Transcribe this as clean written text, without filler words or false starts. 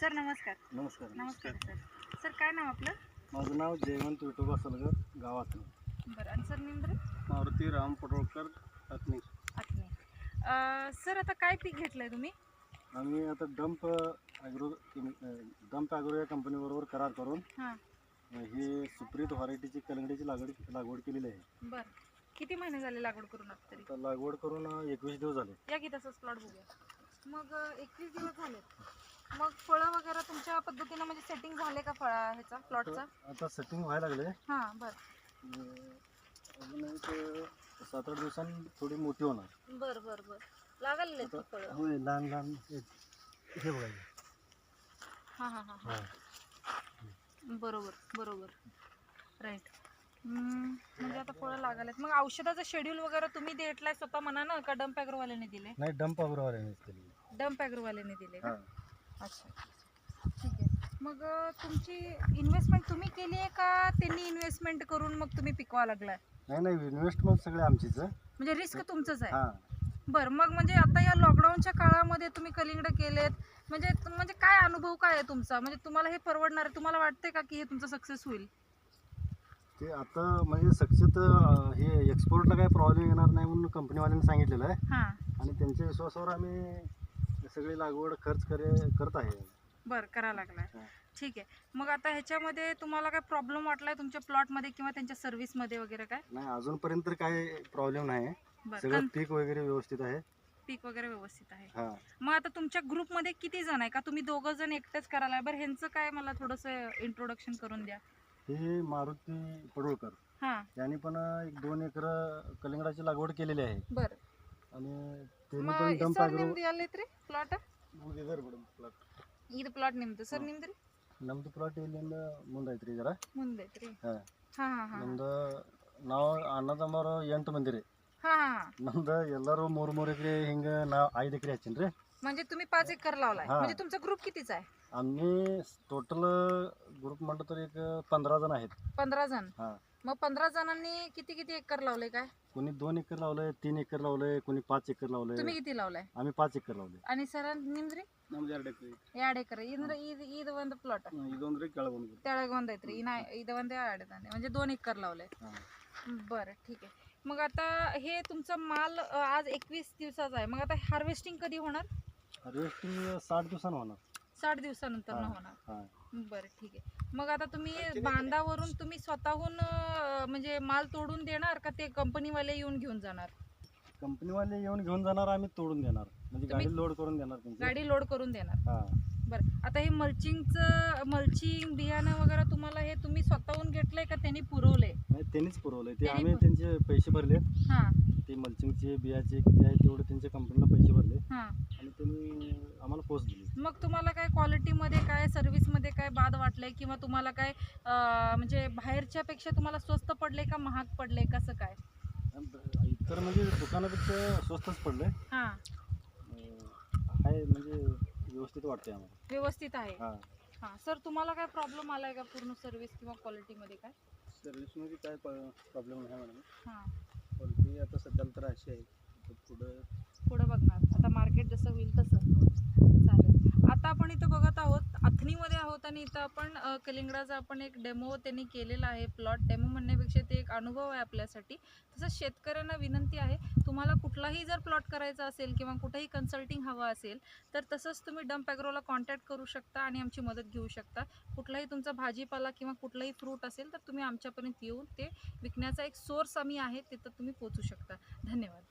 Sir नमस्कार. नमस्कार. नमस्कार सर. सर काय नाव आपलं? माझं नाव जयवंत विठोबा सलगर, गावात बरं. आणि सर नेंद्र? मारुती राम पडोळकर, अथनी. आत्मे. सर आता काय पीक घेतलंय तुम्ही? आम्ही आता डंप ॲग्रो या कंपनीबरोबर करार करून हां. ही सुप्रीत व्हरायटीची कलंगडीची लागवड केलेली आहे. बरं. किती महिने झाले लागवड करून आता तरी? आता लागवड करून 21 दिवस झाले. या की तसंच प्लॉट बघूया. मग 21 दिवस झालेत. मग फळं वगैरे तुमच्या पद्धतीनं म्हणजे सेटिंग झाले का ह्याचा प्लॉटचा? आता सेटिंग व्हायला लागले. हां. बरं. अजून एक 7-8 दिवसांनी थोडी मोठी होणार. बरं बरं बरं. लागायला की फळं? होय, लहान लहान हे बघा. हां हां हां हां. बरोबर बरोबर. राईट. म्हणजे आता फळं लागायला. मग औषधाचं शेड्यूल वगैरे तुम्ही देटलाय स्वतः मनानं का डंप ॲग्रोवाल्याने दिले? नाही, डंप ॲग्रोवाल्याने केली. डंप ॲग्रोवाल्याने दिले का? हां. अच्छा. ठीक आहे. मग तुमची इन्व्हेस्टमेंट तुम्ही केली आहे का त्यांनी इन्व्हेस्टमेंट करून मग तुम्ही पिकवा लागलाय? नाही, इन्व्हेस्टमेंट सगळे आमचीच आहे. म्हणजे रिस्क तुमचंच आहे? हां. बरं. मग म्हणजे आता या लॉकडाऊनच्या काळामध्ये तुम्ही कलिंगड केलेत, म्हणजे म्हणजे काय अनुभव काय आहे तुमचा? म्हणजे तुम्हाला हे परवडणार आहे? तुम्हाला वाटते का की हे तुमचं सक्सेस होईल? ते आता म्हणजे सक्सेस हे एक्सपोर्टला काही प्रॉब्लेम येणार नाही म्हणून कंपनीवाल्यांनी सांगितलेलं आहे. हां. आणि त्यांच्या विश्वासावर आम्ही सगळी लागवड करत आहे. बरं. करायला लागलाय. हां. ठीक आहे. मग आता ह्याच्यामध्ये तुम्हाला काय प्रॉब्लेम वाटलाय तुमच्या प्लॉटमध्ये किंवा त्यांच्या सर्व्हिसमध्ये वगैरे काय? नाही, अजूनपर्यंत तर काही प्रॉब्लेम नाही. बरं. सगळं पीक वगैरे व्यवस्थित आहे. पीक वगैरे व्यवस्थित आहे. हां. मग आता तुमच्या ग्रुपमध्ये किती जण आहे का तुम्ही दोघं जण एकटेच करायला? बरं, ह्यांचं काय मला थोडंसं इंट्रोडक्शन करून द्या. हे मारुती पडोळकर हां. यांनी पण 1-2 एकर कलिंगडाची लागवड केलेली आहे. बरं. आणि त्यांनी मग पण डंप ಸರ್ ॲग्रो ನಿಮ್ದು ಎಲ್ಲೈತ್ರಿ ಪ್ಲಾಟ್? ಇದು ಪ್ಲಾಟ್ ನಿಮ್ದು ಸರ್ ನಿಮ್ದ್ರಿ? ನಮ್ದು ಪ್ಲಾಟ್ ಇಲ್ಲಿಂದ ಮುಂದೈತ್ರಿ ಜರ. ಮುಂದೈತ್ರಿ? ಹಾಂ. ಹಾಂ ಹಾಂ ಹಾಂ. ನಮ್ದು ನಾವು ಅಣ್ಣತಮ್ಮರು 8 ಮಂದಿ ರೀ. हां हां हां. ನಮ್ದು ಎಲ್ಲರೂ 3-3 ಎಕರೆ ಹಿಂಗೆ ನಾ 5 एकर ಹಚ್ಚೀನಿ ರೀ. म्हणजे तुम्ही 5 एकर लावलाय? हां. म्हणजे तुमचा ग्रुप कितीचा आहे? आम्ही टोटल ग्रुप म्हटलं तर एक 15 जण आहेत. 15 जण? हां. मग 15 जणांनी किती किती एकर लावले काय? कोणी 2 एकर लावलंय, 3 एकर लावलंय, कोणी 5 एकर लावलंय. तुम्ही किती लावलाय? आम्ही 5 एकर लावले. आणि ಸರ್ ನಿಮ್ದ್ರಿ? ನಮ್ದು 2 ಎಕರೆ. 2 ಎಕರೆ. ಇದು ಒಂದು ಪ್ಲಾಟ್? ಇದೊಂದ್ರಿ ಕೆಳಗೊಂದು. ತೆಳಗೆ ಒಂದೈತ್ರಿ. ಇದು ಒಂದೇ ಆಡಿದಾನೆ म्हणजे 2 एकर लावले. हां. बरं. ठीक आहे. मग आता हे तुमचा माल आज 21 दिवसाचा आहे. मग आता हार्वेस्टिंग कधी होणार? हार्वेस्टिंग 60 दिवसानं होणार. 60 दिवसानंतर हां. होणार. हां. बरं. ठीक आहे. मग आता तुम्ही बांधावरून तुम्ही स्वतःहून म्हणजे माल तोडून देणार का ते कंपनीवाले येऊन घेऊन जाणार? कंपनीवाले येऊन घेऊन जाणार, आम्ही तोडून देणार. म्हणजे गाडी लोड करून देणार त्यांची. गाडी लोड करून देणार? हां. बरं. आता हे मल्चिंग बियाणं वगैरे तुम्हाला हे तुम्ही स्वतःहून घेतलंय का त्यांनी पुरवलंय? नाही, त्यांनीच पुरवलंय ते. त्यांनी आम्ही त्यांचे पैसे भरले. हां ते मल्चिंगचे बियाचे किती आहे तेवढे त्यांच्या कंपनीला पैसे भरले हां. आणि त्यांनी आम्हाला पोस्ट दिली. मग तुम्हाला काय क्वालिटीमध्ये काय सर्व्हिसमध्ये काय बाद वाटलंय किंवा तुम्हाला काय म्हणजे बाहेरच्या पेक्षा तुम्हाला स्वस्त पडले का महाग पडले कसं काय? इतर म्हणजे दुकानापेक्षा स्वस्तच पडले. हां. आहे म्हणजे व्यवस्थित वाटते आम्हाला. व्यवस्थित आहे? हां. हां. सर तुम्हाला काय प्रॉब्लेम आलाय का पूर्ण सर्व्हिस किंवा क्वालिटीमध्ये काय? सर्व्हिसमध्ये काय प्रॉब्लेम नाही मॅडम. हां. क्वालिटी आता सध्याला तर अशी आहे. पुढं बघणार आता मार्केट जसं होईल तसं चालेल. आता आपण इथं बघत आहोत अथनीमध्ये आहोत आणि इथं आपण कलिंगडाचा आपण एक डेमो त्यांनी केलेला आहे. प्लॉट डेमो म्हणण्यापेक्षा ते एक अनुभव आहे आपल्यासाठी. तसंच शेतकऱ्यांना विनंती आहे, तुम्हाला कुठलाही जर प्लॉट करायचा असेल किंवा कुठेही कन्सल्टिंग हवं असेल तर तसंच तुम्ही डंप ॲग्रोला कॉन्टॅक्ट करू शकता आणि आमची मदत घेऊ शकता. कुठलाही तुमचा भाजीपाला किंवा कुठलाही फ्रूट असेल तर तुम्ही आमच्यापर्यंत येऊन ते विकण्याचा एक सोर्स आम्ही आहे तिथं तुम्ही पोहोचू शकता. धन्यवाद.